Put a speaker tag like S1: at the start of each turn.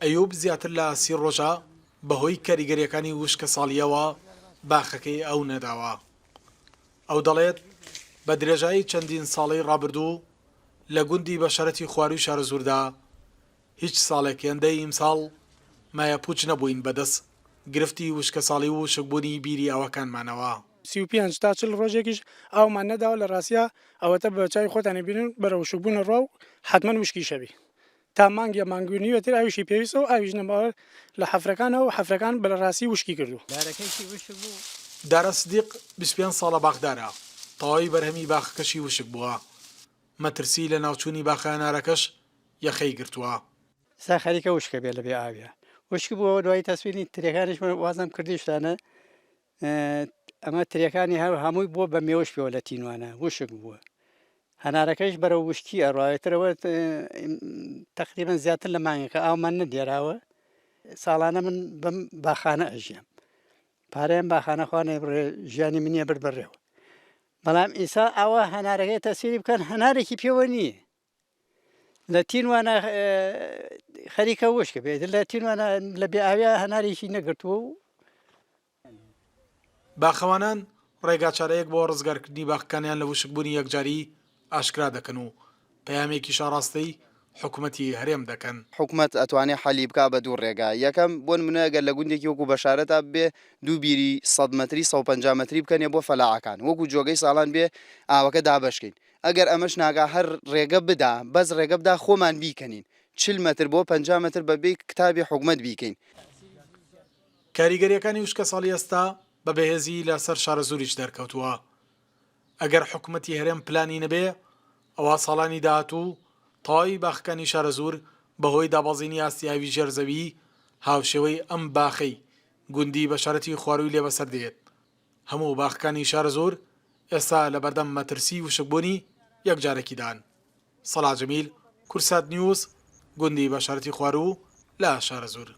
S1: ئەیوب زیاتر لە 30 ڕۆژە بەهۆی کاریگەریەکانی وشکە ساڵیەوە باخەکەی ئەو نەداوە. ئەو دەڵێت بە درێژایی چەندین ساڵەی ڕابردوو لە گوندی بەشەرەتی خواروی شارەزوردا هیچ ساڵێک هێندەی ئیمساڵ مایەپوچ نەبووین بەدەست گرفتی وشکە ساڵی و شکبوونی بیری ئەوەکانمانەوە.
S2: 35 تا 40 ڕۆژێکیش ئەومان نەداوە لە ڕاستە ئەوەتە بە چای خۆتانی بینن بەرە وشکبوونە ڕۆ و حتمما وشکی شەوی تا مانگە مانگونیوەتر ئاویشی پێویستەوە ئاویش نەماوە لە حەفرەکانەوە و حەفرەکان بە ڕاستی وشکی کردو.
S1: دارە سدیق 25 ساڵە باخدارە تەواوی بەرهەمی باخەکەشی وشک بووە. مەترسی لە ناوچوونی باخەنارەکەش یەخەی گرتووە.
S3: سا خەریکە وشکە بێ لە بێ ئاویە وشک بووە دوای تەسویری ترەکانیش وازم کردیشتانە ئەمە ترەکانی هەمووی بووە بە مێوەش پێوە لە تینوانە وشک بووە هەنارەکەش بەرە وشکی ئەڕایەتەوە تقریبان زیاتر لە مانگەکە ئاومان نەدێراوە ساڵانە من بەم باخانە ئەژیام پارەیان باخانەخواانێ ژیانی منیە بەر بەڕێوە بەڵام ئیسا ئەوە هەنارەکەی تەسیری بکەن هەنارێکی پێوە نییە لە تینوانە خەریکە وشکە بێت لە تینوانە لە بێ ئاویا هەنارێکی نەگرتووە و
S1: باخەوانان ڕێگا چارەیەک بۆ ڕزگارکردنی باخەکانیان لە وشکبوونی یەکجاری ئاشکرا دەکەن و پەیامێکی شاڕاستەی حکوومەتی هەرێم دەکەن.
S4: حکوومەت ئەتوانێت حەلی بکا بە دوو ڕێگا یەکەم بۆ نمونەگەر لە گوندێکی وەکو بەشارەتە بێ دوو بیری 100 مەتری 150 مەتری بکەنێ بۆ فەلاعەکان وەکو جۆگەی ساڵان بێ ئاوەکە دابشکەین ئەگەر ئەمەش ناگا هەر ڕێگە بدا بەس ڕێگە بدا خۆمان بیکەنین 40 مەتر بۆ 50 مەتر بەبێ کتابی حکوومەت بیکەین.
S1: کاریگەریەکانی وشکە ساڵی ئێستا بە بەهێزی لەسەر شارەزوریش دەرکەوتووە. ئەگەر حکوومەتی هەرێم پلانی نەبێ ئەوە ساڵانی داهاتوو تەواوی باخەکانی شارەزور بەهۆی دابەزینی ئاستیاوی ژێرزەوی هاوشێوەی ئەم باخەی گوندی بەشارەتی خواروی لێ بەسەر دێت. هەموو باخەکانی شارەزور ئێستا لە بەردەم مەترسی وشکبوونی یەکجارێکیدان. سەلاح جەمیل، کورسات نیوز، گوندی بەشارەتی خوارو لە شارەزور.